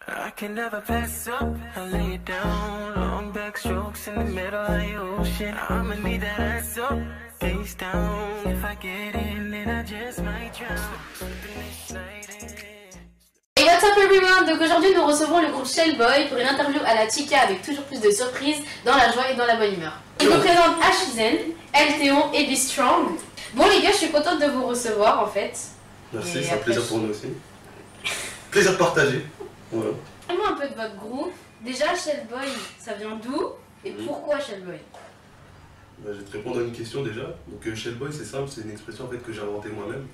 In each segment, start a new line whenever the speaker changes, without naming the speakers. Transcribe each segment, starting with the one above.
I can never pass up, I lay it down. Long backstrokes in the middle of the ocean. I'ma need that ass up, face down. If I get in, then I just might drown.
Et what's up everyone? Donc aujourd'hui nous recevons le groupe Shellboy pour une interview à la chica avec toujours plus de surprises dans la joie et dans la bonne humeur. Je vous présente Ashizen, Elthéon et Be Strong. Bon les gars, je suis contente de vous recevoir en fait.
Merci, c'est un plaisir pour nous aussi. Plaisir de partager. Voilà.
Parlez-moi un peu de votre groupe. Déjà Shellboy, ça vient d'où? Et pourquoi Shellboy?
Je vais te répondre à une question déjà. Donc Shellboy c'est simple, c'est une expression en fait que j'ai inventée moi-même.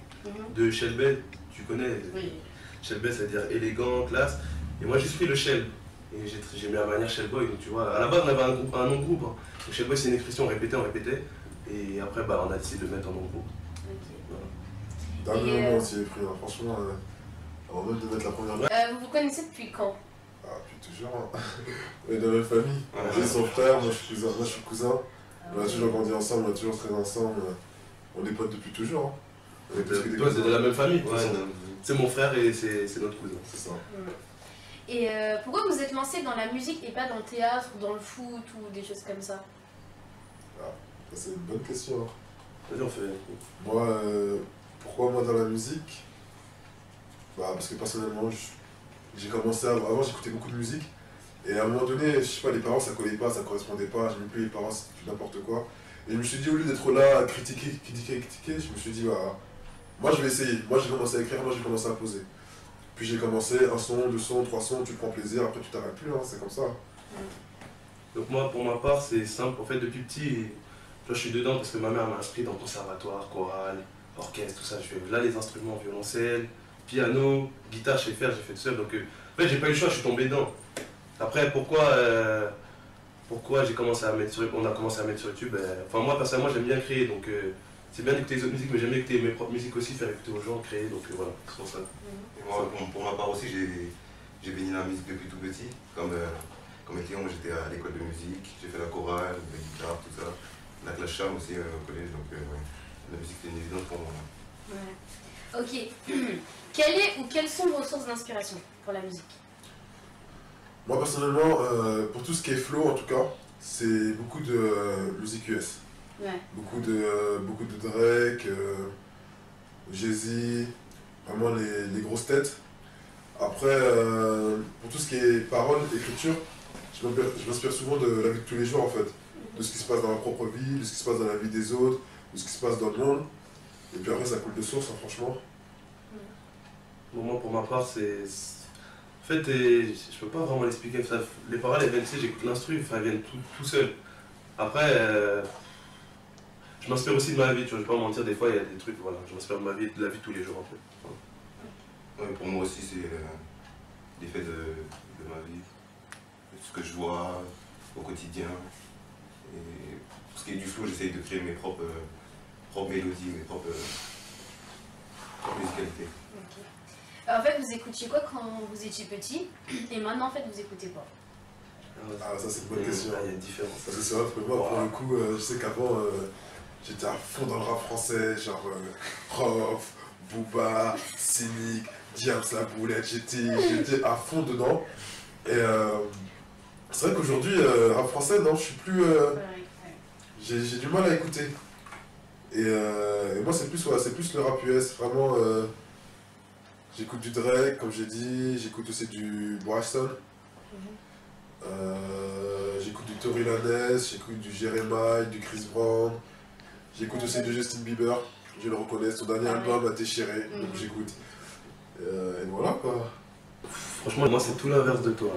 De Shellbay, tu connais?
Oui.
Shellbay ça veut dire élégant, classe. Et moi j'ai pris le Shell. Et j'ai mis à manière Shellboy. Donc tu vois, à la base on avait un nom de groupe. Hein. Donc Shellboy c'est une expression, on répétait. Et après on a décidé de mettre un nom de groupe.
Voilà. Dernièrement aussi les frères, franchement, avant même de mettre la première blague.
Vous vous connaissez depuis quand?
Ah, depuis toujours. Hein. On est dans la même famille. J'ai son frère, moi je suis cousin. On a toujours grandi ensemble, on a toujours traîné ensemble. On est potes depuis toujours. Hein. On est plus que des
Toi, c'est de la même famille.
Ouais,
c'est mon frère et c'est notre cousin.
C'est ça.
Et pourquoi vous êtes lancé dans la musique et pas dans le théâtre, ou dans le foot ou des choses comme ça?
Ah, c'est une bonne question. Hein.
Vas-y, on fait.
Moi, pourquoi moi dans la musique? Bah, parce que personnellement, j'ai commencé avant j'écoutais beaucoup de musique. Et à un moment donné, je sais pas, les parents ça collait pas, ça correspondait pas, j'aimais plus les parents, c'était n'importe quoi. Et je me suis dit, au lieu d'être là à critiquer, je me suis dit, bah, moi je vais essayer. Moi j'ai commencé à écrire, moi j'ai commencé à poser. Puis j'ai commencé un son, deux sons, trois sons, tu prends plaisir, après tu t'arrêtes plus, hein, c'est comme ça.
Donc moi, pour ma part, c'est simple. En fait, depuis petit, je suis dedans parce que ma mère m'a inscrit dans le conservatoire, chorale, orchestre, tout ça. Je fais là les instruments, violoncelle, piano, guitare, je sais faire, j'ai fait tout seul. Donc en fait, j'ai pas eu le choix, je suis tombé dedans. Après, pourquoi j'ai commencé à mettre sur, on a commencé à mettre sur YouTube? Enfin, moi, personnellement, j'aime bien créer. Donc c'est bien d'écouter les autres musiques, mais j'aime bien écouter mes propres musiques aussi, faire écouter aux gens, créer. Donc voilà, c'est pour ça.
Et moi, pour ma part aussi, j'ai baigné dans la musique depuis tout petit. Comme Elthéon, j'étais à l'école de musique, j'ai fait la chorale, la guitare, tout ça. La classe charme aussi au collège, donc ouais, la musique c'est une évidence pour moi.
Ouais. Ok. Quelles sont vos sources d'inspiration pour la musique?
Moi personnellement, pour tout ce qui est flow en tout cas, c'est beaucoup de musique US.
Ouais.
Beaucoup de Drake, Jay-Z, vraiment les grosses têtes. Après, pour tout ce qui est parole, écriture, je m'inspire souvent de la vie de tous les jours en fait. De ce qui se passe dans ma propre vie, de ce qui se passe dans la vie des autres, de ce qui se passe dans le monde. Et puis après ça coule de source hein, franchement.
Bon, moi pour ma part c'est... En fait, je peux pas vraiment l'expliquer. Les paroles elles viennent, tu sais, j'écoute l'instru, enfin, elles viennent tout seul. Après, je m'inspire aussi de ma vie, tu vois, je vais pas mentir, des fois il y a des trucs, voilà, je m'inspire de ma vie, de la vie de tous les jours en fait.
Ouais, pour moi aussi c'est l'effet de ma vie, ce que je vois au quotidien. Et pour ce qui est du flow, j'essaye de créer mes propres mélodies, mes propres musicalités.
Okay. En fait, vous écoutiez quoi quand vous étiez petit? Et maintenant, en fait, vous écoutez quoi?
Ah, ça c'est une bonne question.
Il y a une différence.
Parce que c'est vrai que moi, pour le coup, je sais qu'avant, j'étais à fond dans le rap français, genre Rof, Booba, Cynic, Diams la boulette, j'étais à fond dedans. Et c'est vrai qu'aujourd'hui, rap français, non, je suis plus... j'ai du mal à écouter. Et moi, c'est plus le rap US, vraiment... j'écoute du Drake, comme j'ai dit, j'écoute aussi du Bryson. J'écoute du Tory Lanez, j'écoute du Jeremiah, du Chris Brown. J'écoute aussi du Justin Bieber, je le reconnais, son dernier album a déchiré, donc j'écoute. Et voilà quoi.
Franchement, moi c'est tout l'inverse de toi.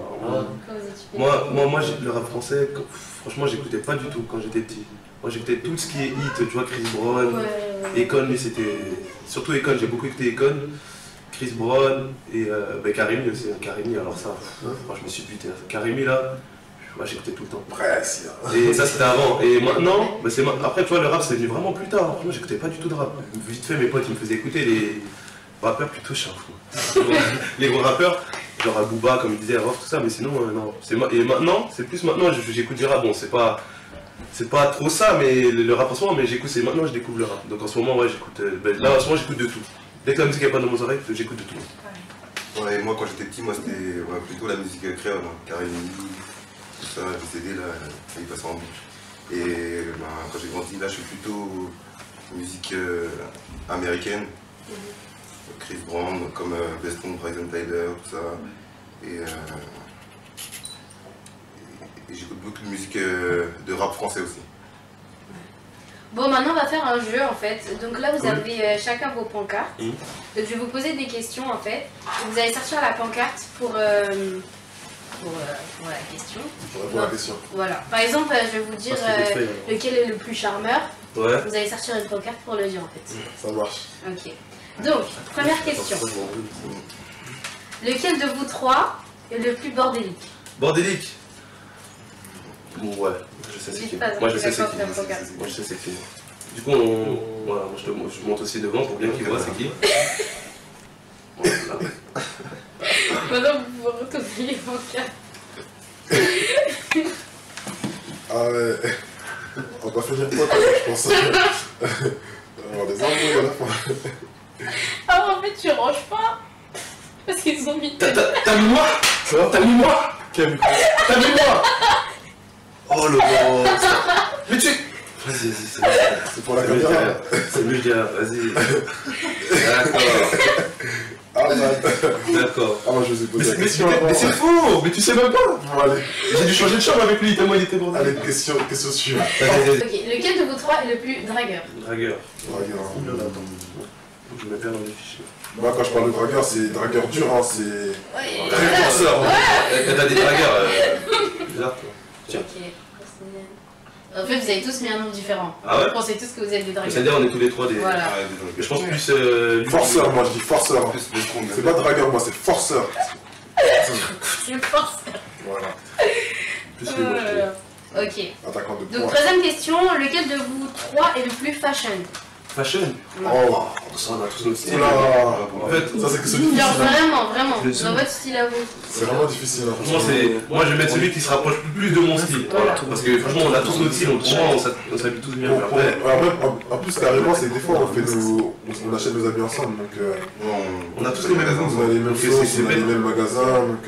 Moi le rap français, franchement j'écoutais pas du tout quand j'étais petit. Moi j'écoutais tout ce qui est hit, tu vois, Chris Brown, Akon, lui c'était... Surtout Akon, j'ai beaucoup écouté Akon, Chris Brown et Karimi aussi. Karimi, alors ça, moi je me suis buté. Karimi là, moi j'écoutais tout le temps.
Presque.
Et ça c'était avant. Et maintenant, après tu vois, le rap c'est venu vraiment plus tard. Moi j'écoutais pas du tout de rap. Vite fait, mes potes ils me faisaient écouter les rappeurs plutôt chauds. Les gros rappeurs, genre Booba, comme il disait, Rof, tout ça, mais sinon, non. Et maintenant, c'est plus maintenant, j'écoute du rap. Bon, c'est pas trop ça, mais le rap en ce moment, mais maintenant je découvre le rap. Donc en ce moment, ouais, j'écoute. Là en ce moment, j'écoute de tout. Dès que la musique n'est pas dans mes oreilles, j'écoute de tout.
Ouais, moi quand j'étais petit, moi c'était plutôt la musique créole, hein. Karim, tout ça, VCD là, il passait en boucle. Et quand j'ai grandi là, je suis plutôt musique américaine. Chris Brown, comme Beston, Bryson Tyler, tout ça. Et j'écoute beaucoup de musique de rap français aussi.
Bon, maintenant on va faire un jeu en fait. Donc là vous avez chacun vos pancartes. Donc je vais vous poser des questions en fait. Vous allez sortir la pancarte pour la question.
Pour répondre à la question.
Voilà. Par exemple, je vais vous dire lequel est le plus charmeur.
Ouais.
Vous allez sortir une pancarte pour le dire en fait.
Ça marche.
Ok. Donc, première question. Lequel de vous trois est le plus bordélique?
Bordélique. Ouais, je sais c'est qui. Moi je sais c'est qui. Moi je sais c'est qui. Du coup, voilà, moi je monte aussi devant pour bien qu'ils voient c'est qui. Voilà.
Maintenant vous pouvez retourner les pancartes.
Ah ouais. On va finir pote, je pense. On va avoir des embrouilles à la fin.
Ah en fait tu ranges pas. Parce qu'ils ont mis...
T'as mis moi? T'as mis moi? T'as mis moi? Oh le boss. Mais tu... Vas-y,
c'est pour la caméra.
C'est mieux dire, vas-y. D'accord.
Ah man.
D'accord.
Ah moi je vous ai posé la
Mais
question.
c'est faux. Mais tu sais même pas.
Bon, allez.
J'ai dû changer de chambre avec lui tellement il était bordé.
Allez, question suivante.
Ok, lequel de vous trois est le plus dragueur?
Dragueur.
Dragueur.
Je me perds dans les fichiers.
Moi quand je parle de dragueur, c'est dragueur dur, hein, c'est...
Ouais.
Forceur. T'as des dragueurs. Bizarre toi. Tiens.
Ok. En fait, vous avez tous mis un nom différent.
Ah ouais?
Vous pensez tous que vous êtes des dragueurs.
C'est-à-dire on est tous les trois des...
Voilà.
Mais je pense plus...
Forceur, moi je dis forceur. C'est pas dragueur, moi c'est forceur.
C'est force.
Voilà.
Plus les mots, je trouve.
Ok.
Attaquant de
Donc,
poing.
troisième question, lequel de vous trois est le plus fashion?
Fashion.
Oh,
Ça on a tous nos styles.
oula.
En fait,
Ça c'est que c'est
Genre
difficile. hein.
vraiment, dans votre style à vous.
C'est vraiment difficile. hein.
moi je vais mettre celui qui se rapproche plus de mon style.
Voilà.
Parce que franchement on a tous notre style, on s'habille tous bien. Mais après,
En plus carrément c'est des fois on fait on achète nos habits ensemble donc
on a tous les mêmes
on
goûts.
a les mêmes
Donc,
choses,
c'est
on a les
bête.
mêmes magasins donc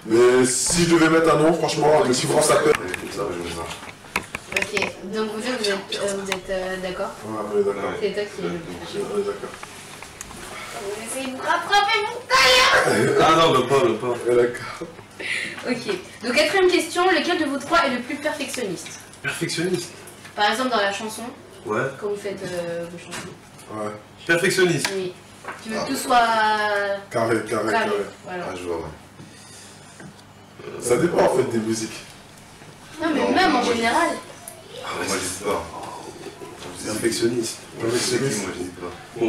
mais si je devais mettre un nom franchement le plus grand s'appelle.
Ça, je me sens.
Ok, donc vous deux, vous êtes d'accord?
Ouais, on est d'accord.
C'est toi qui...
On est d'accord.
Vous essayez de vous rattraper mon tailleur.
Ah non, même pas.
On est d'accord.
Ok, donc quatrième question, lequel de vous trois est le plus perfectionniste?
Perfectionniste.
Par exemple dans la chanson,
Ouais.
quand vous faites vos chansons.
Ouais.
Perfectionniste.
Oui. Tu veux que tout soit
Carré.
carré. Voilà.
Ah, je vois, ouais.
Ça dépend en fait des musiques.
Non mais même en général.
Moi, j'hésite pas.
Perfectionniste.
Moi, j'hésite pas.
Bon,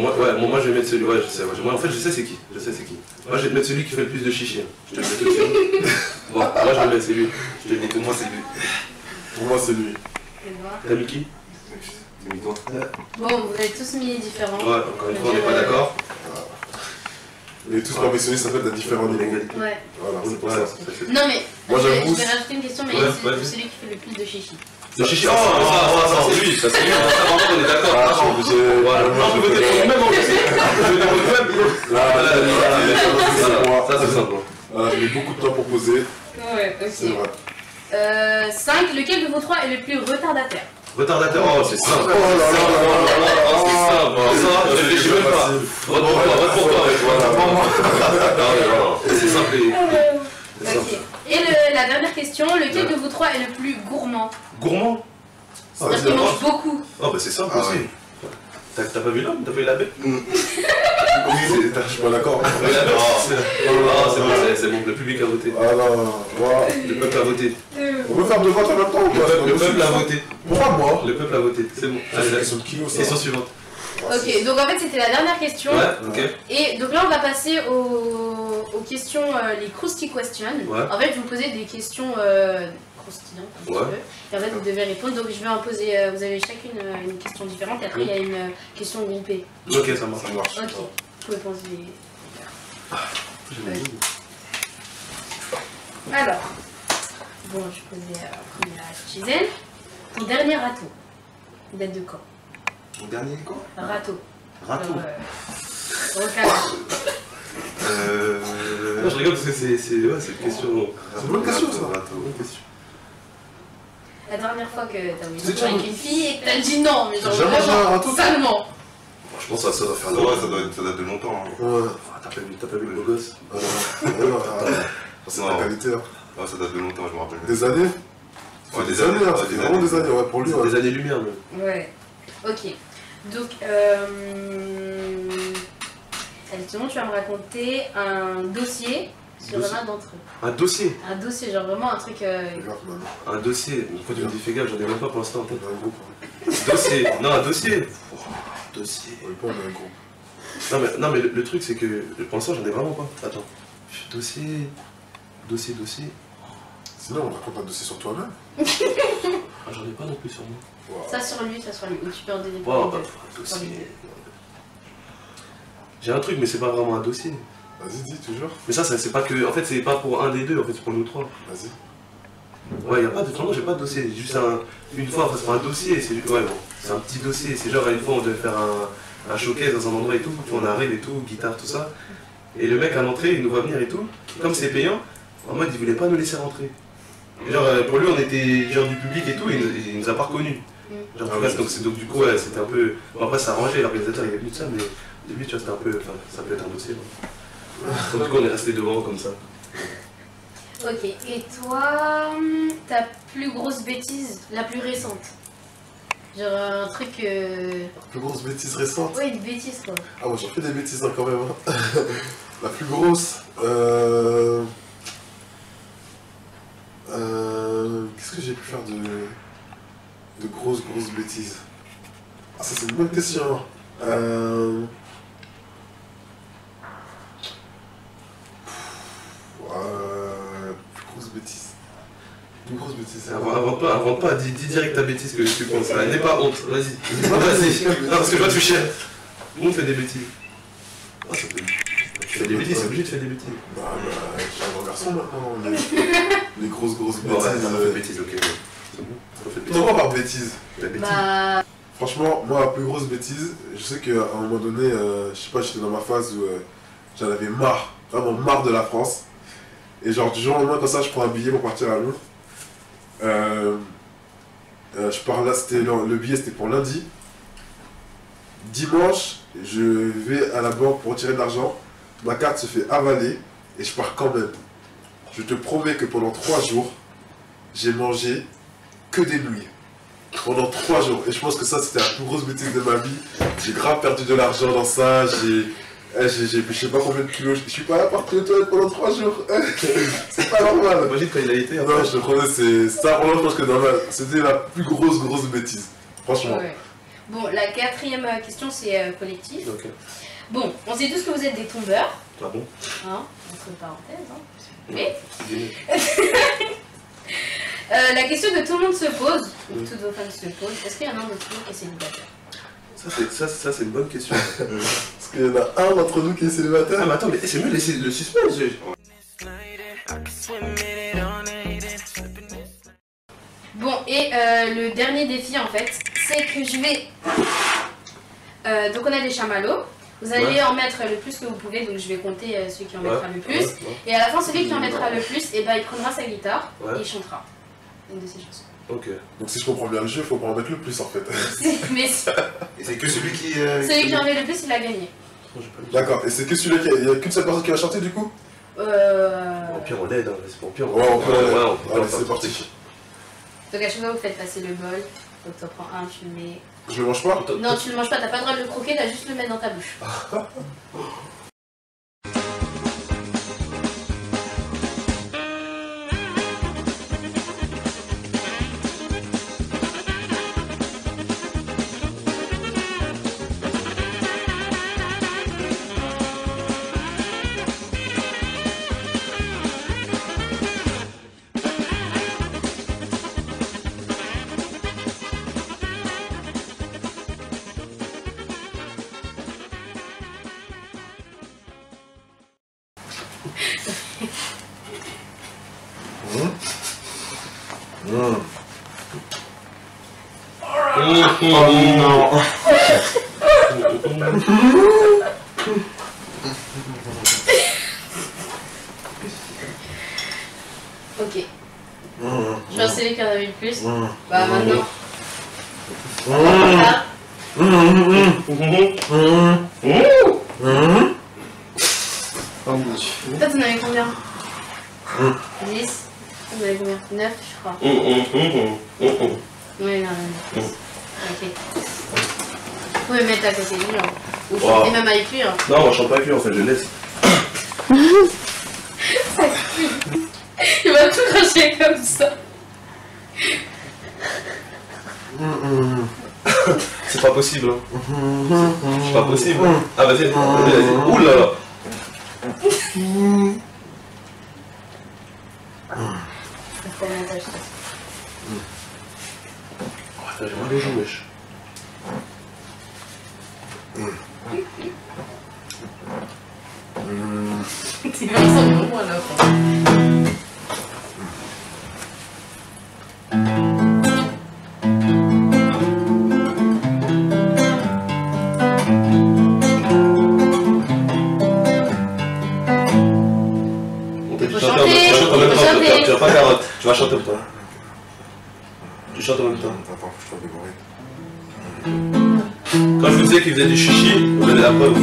moi je vais mettre celui. Ouais, je sais. Moi en fait je sais c'est qui. Moi je vais mettre celui qui fait le plus de chichi. Hein. Je te le dis tout de suite. Bon, moi je vais mettre celui. Je te le dis tout de
Moi,
suite.
c'est lui.
Pour moi c'est lui.
Je vais voir.
T'as mis qui?
C'est toi.
Bon, vous avez tous mis différents.
Ouais, encore une fois on n'est pas d'accord.
Mais tous perfectionnistes s'appellent à différents niveaux.
Ouais.
Voilà, c'est pour
Ouais,
ça.
c'est-
Non mais,
Moi,
je
j'avoue,
vais rajouter une question, mais
Ouais,
c'est
vas-y.
celui qui fait le plus de chichi.
Le chichi. Ça c'est lui. Ça c'est lui. Ça vraiment on est d'accord.
Ah, je suis obligé.
Voilà, moi je veux voter pour le même en plus. Je veux voter pour le même. Ça c'est simple.
Voilà, j'ai mis beaucoup de temps pour poser,
Ouais,
c'est vrai.
5. Lequel de vous trois est le plus retardataire?
Retardataire, oh c'est simple.
Oh là là là là là là.
C'est simple. Ça, je réfléchis même pas. Vote pour toi. C'est simple.
Ok. Et la dernière question, lequel de vous trois est le plus gourmand?
Gourmand.
C'est-à-dire qu'il mange beaucoup.
Oh bah c'est simple
Ah
aussi.
ouais.
T'as pas vu l'homme? T'as pas vu la bête?
Je suis pas d'accord.
C'est bon, le public a voté.
Ah non, moi,
Le peuple a voté.
on peut faire deux votes en même temps ou pas?
Le peuple a voté.
Pourquoi moi?
Le peuple a voté. C'est bon. Allez, la
Question de kilo ça.
question suivante.
Ok, donc en fait c'était la dernière question.
Ouais, ok.
Et donc là on va passer aux questions, les crusty questions.
Ouais.
En fait je vais vous poser des questions croustillantes un petit
Ouais.
peu. Et en fait vous devez répondre. Donc je vais en poser, vous avez chacune une question différente et après il y a une question groupée.
Ok, ça marche.
Ok, vous pouvez poser. Alors, bon je posais première à Chizen. Ton dernier râteau, il date de quand?
Mon dernier quoi?
Râteau.
Râteau.
Recalage.
Non, je rigole parce que c'est une question.
C'est une bonne question, ça.
Bonne question.
La dernière fois que t'as voulu
C'est
sortir avec une fille et que t'as dit non, mais genre
Jamais
vraiment,
un truc.
salement.
Je pense que ça doit faire
Ça,
longtemps.
ouais, ça date de longtemps. Hein.
Ouais.
Ah, t'as pas vu le beau gosse?
C'est la qualité. Hein.
Ouais, ça date de longtemps, je me rappelle.
Des années.
Ouais,
Des années, hein. Ça fait vraiment des années, ouais, pour lui.
C'est
Ouais.
des années-lumière, même.
Ouais. Ok. Donc, justement, tu vas me raconter un dossier sur
Dossier.
l'un d'entre eux.
Un dossier.
Un dossier, genre vraiment un truc.
Regarde, man.
Un dossier. Pourquoi tu me dis fais gaffe, j'en ai même pas pour l'instant en tête.
On a un groupe. Hein.
Dossier. Non, un dossier. Dossier.
On est pas, on a un groupe.
Non, mais le truc, c'est que pour l'instant, j'en ai vraiment pas. Attends. Dossier. Dossier.
Sinon, on raconte un dossier sur toi-même.
Ah, j'en ai pas non plus sur moi.
Wow.
Ça sur lui. Ou tu peux en donner
Wow,
plus
bah,
de-
dossier. J'ai un truc, mais c'est pas vraiment un dossier.
Vas-y, dis toujours.
Mais ça c'est pas que. En fait, c'est pas pour un des deux, en fait, c'est pour nous trois.
Vas-y.
Ouais, y a pas de. Vraiment, j'ai pas de dossier. Juste une fois, enfin, c'est pas un dossier, c'est ouais, bon, c'est un petit dossier. C'est genre, une fois, on devait faire un showcase dans un endroit et tout. Tu vois, on arrive et tout, guitare, tout ça. Et le mec à l'entrée, il nous voit venir et tout. Comme c'est payant, en mode, il voulait pas nous laisser rentrer. Et genre, pour lui, on était genre du public et tout, et il nous a pas reconnus. Genre,
Ah
ouais,
oui.
donc du coup, ouais, c'était un peu. Bon, après, ça arrangeait, l'organisateur, il est venu de ça, mais au début, tu vois, c'était un peu. Enfin, ça peut être un dossier. Donc, du coup, on est resté devant comme ça.
Ok. Et toi, ta plus grosse bêtise, la plus récente? Genre un truc.
Plus grosse bêtise récente.
Ouais, une bêtise quoi.
Ah, moi j'en fais des bêtises hein, quand même. Hein. La plus grosse. Qu'est-ce que j'ai pu faire de grosses bêtises? Ah, ça c'est une bonne question. Plus grosse bêtise. Plus grosse bêtise.
Invente pas, dis direct ta bêtise que tu penses. N'aie pas honte, vas-y. Vas-y. Non, parce que je vois tu cherches. Tout le monde fait des bêtises. Ah, ça peut. Tu fais des bêtises, c'est obligé de faire des bêtises.
Bah, je suis un grand garçon maintenant. Les grosses
Bon,
bêtises.
ouais, on fait des bêtises, ok. C'est bon. On fait des bêtises.
Non, pas par bêtise.
La bêtise.
Bah.
Franchement, moi, la plus grosse bêtise, je sais qu'à un moment donné, je sais pas, j'étais dans ma phase où j'en avais marre, vraiment marre de la France. Et genre, du jour au lendemain, comme ça, je prends un billet pour partir à Londres. Je pars là, le billet c'était pour lundi. Dimanche, je vais à la banque pour retirer de l'argent. Ma carte se fait avaler et je pars quand même. Je te promets que pendant 3 jours, j'ai mangé que des nouilles. Pendant 3 jours. Et je pense que ça, c'était la plus grosse bêtise de ma vie. J'ai grave perdu de l'argent dans ça. J'ai je sais pas combien de kilos. Je suis pas là partir aux toilettes pendant 3 jours. C'est pas normal.
Imagine quand il a été.
Non, je te promets, c'est ça. Vraiment, je pense que c'était la plus grosse bêtise. Franchement.
Ouais. Bon, la quatrième question, c'est collectif.
Ok.
Bon, on sait tous que vous êtes des tombeurs,
Ah bon?
hein, entre parenthèses. Hein.
Mais
La question que tout le monde se pose, ou que toutes vos fans se posent, est-ce qu'il y en a un d'entre vous qui est célibataire?
ça, c'est une bonne question.
Parce qu'il y en a un d'entre nous qui est célibataire.
Ah, mais attends, mais c'est mieux de laisser le suspense.
Bon, et le dernier défi en fait, c'est que je vais. Donc on a des chamallows. Vous allez
Ouais.
en mettre le plus que vous pouvez, donc je vais compter celui qui en mettra le plus.
Ouais.
Et à la fin, celui qui en mettra le plus, et ben, il prendra sa guitare
Ouais.
et il chantera une de ses chansons.
Ok.
Donc si je comprends bien le jeu, faut pas en mettre le plus en fait.
Mais
Et c'est que celui qui.
celui qui en met le plus, il a gagné.
D'accord, et c'est que celui-là il y a qu'une seule personne qui va chanter du coup?
Au pire, on l'aide, hein. C'est pas au pire.
Ouais, on peut aller.
on peut
Allez,
faire
c'est
un
parti.
truc.
Donc à chaque fois, vous faites passer le bol. Donc tu en prends un, tu le mets.
Je le mange pas?
Non, tu le manges pas, t'as pas le droit de le croquer, t'as juste le mettre dans ta bouche. Ok. Je pense que c'est lui qui en avait le plus. Bah maintenant. Là.
Oh mon dieu.
Toi, t'en avais combien 10. T'en avais combien 9, je crois. Ouais, non, non. Ok. Vous pouvez mettre à côté de lui, hein. Ou chanter même avec lui, hein.
Non, moi je chante pas avec lui en fait, je laisse.
Il va tout cracher comme ça.
C'est pas possible. Hein. C'est pas possible. Ah vas-y, vas-y. Ouh là là. Attends, j'ai mal aux joues, wesh.
C'est comme ça, mais au moins là.
Tu vas pas carotte, tu vas chanter pour toi. Tu chantes en même temps.
Attends, je trouve des bruits.
Quand je vous disais qu'il faisait du chichi, vous avez la preuve.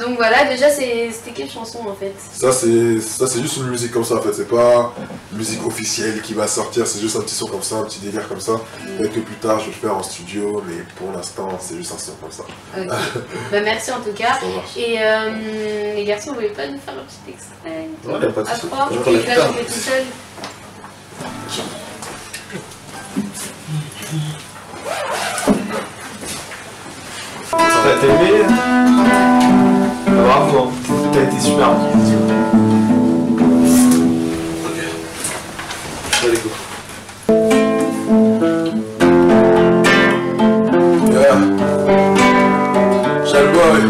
Donc voilà, déjà c'était quelle chanson en fait?
Ça c'est juste une musique comme ça en fait, c'est pas une musique officielle qui va sortir, c'est juste un petit son comme ça, un petit délire comme ça. Peut-être que plus tard je vais le faire en studio, mais pour l'instant c'est juste un son comme ça.
Ok, bah merci en tout cas. Et les garçons, vous voulez pas nous faire un petit extrait?
Ouais, y'a pas de
À
soucis.
trois,
Je
et
connais
là
plus tard.
je fais tout seul.
T'as aimé? Bravo, t'as été super. Ok. Allez, go.
Yeah. Shellboy.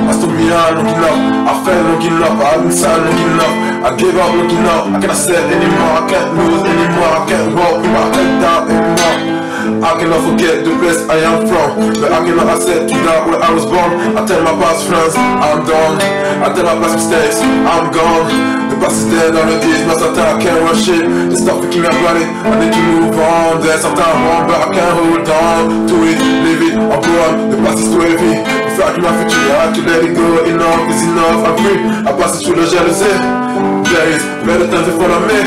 Aston Milan, looking up. I fell looking up. I haven't signed looking up. I gave up looking up. I can't set anymore. I can't lose anymore. I can't walk with my head down anymore. I cannot forget the place I am from, but I cannot accept to that where I was born. I tell my past friends I'm done, I tell my past mistakes I'm gone. The past is dead already, but sometimes I can't rush it. They stop thinking about it, I need to move on. There's sometimes wrong, but I can't hold on to it, leave it, I'm gone. The past is too heavy, in fact my future I have to let it go. Enough is enough, I'm free, I pass it through the jalousie. There is better times in front of me.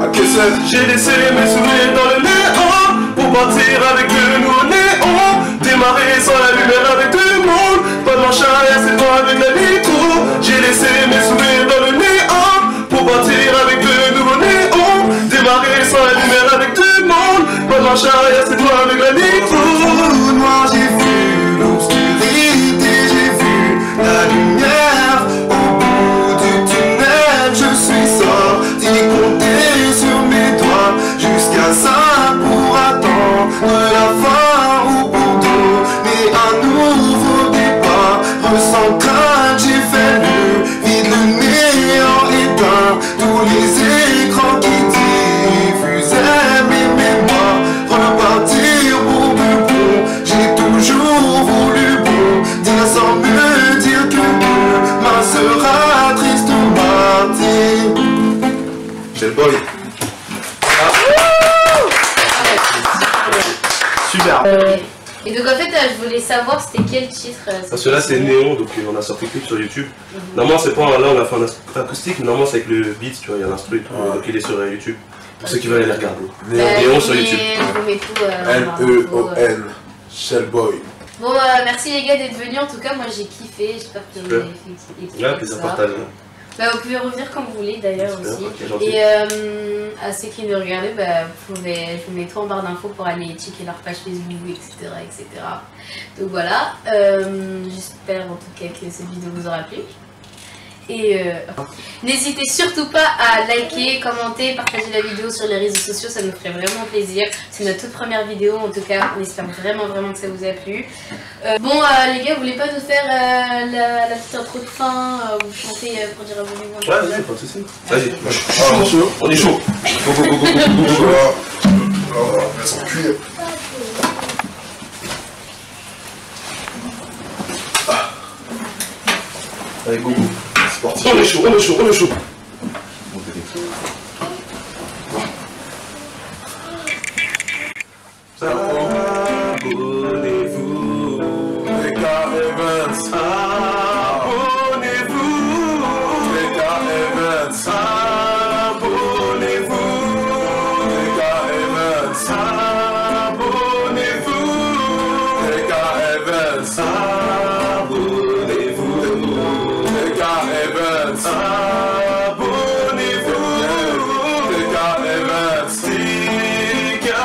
I guess it.
J'ai laissé mes souvenirs dans le néant pour partir avec le nouveau néon. Démarrer sans la lumière avec tout le monde. Pas de marche arrière, c'est toi avec la nitro. J'ai laissé mes souvenirs dans le néant pour partir avec le nouveau néon. Démarrer sans la lumière avec tout le monde. Pas de marche arrière, c'est toi avec la nitro.
Moi j'ai vu l'obscurité, j'ai vu la lumière au bout du tunnel. Je suis sorti compter sur mes doigts jusqu'à ça pour attendre la fin ou pour donner
Et donc en fait, je voulais savoir c'était quel titre.
Parce que là c'est Néon, donc on a sorti le clip sur YouTube. Normalement c'est pas là on a fait un acoustique, mais normalement c'est avec le beat, tu vois, il y a l'instru et tout, donc il est sur YouTube. Pour ceux qui veulent aller regarder. Néon sur YouTube.
Je vous mets tout.
N-E-O-N, Shellboy.
Bon, merci les gars d'être venus. En tout cas, moi j'ai kiffé. J'espère que vous avez fait.
Ouais, plaisir partagé.
Bah, vous pouvez revenir quand vous voulez d'ailleurs aussi.
Okay,
et à ceux qui nous regardent, bah, je vous mets tout en barre d'infos pour aller checker leur page Facebook, etc. etc. Donc voilà, j'espère en tout cas que cette vidéo vous aura plu. Et n'hésitez surtout pas à liker, commenter, partager la vidéo sur les réseaux sociaux, ça nous ferait vraiment plaisir. C'est notre toute première vidéo, en tout cas, on espère vraiment que ça vous a plu. Bon les gars, vous voulez pas nous faire la petite intro de fin, vous chantez pour dire abonnez-vous?
Ouais, vas-y, pas de soucis. Vas-y, on est chaud.
On va mettre son cuir.
Allez, go.
C'est parti.
On est chaud, on est chaud, on est chaud. Abonnez-vous,
Les gars Evans.
abonnez-vous,
Les gars Evans.
abonnez-vous,
Les gars Evans.
abonnez-vous,
Les gars Evans.
abonnez-vous,
Les gars Evans.
abonnez-vous,
Les gars Evans.
Tika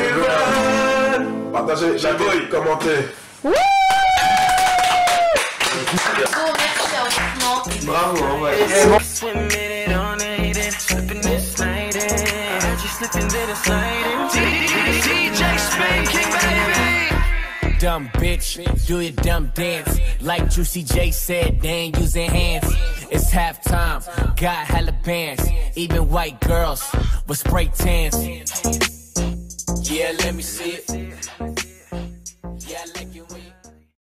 Evans.
Partagez, likez, commentez.
Bon, merci franchement.
Bravo, ouais.
Swimming on it and slipping and sliding. Just slipping and sliding. DJ Spanking, baby.
Dumb bitch, do your dumb dance. Like Juicy J said, they ain't using hands. It's halftime, got hella bands. Even white girls with spray tans. Yeah, let me see it.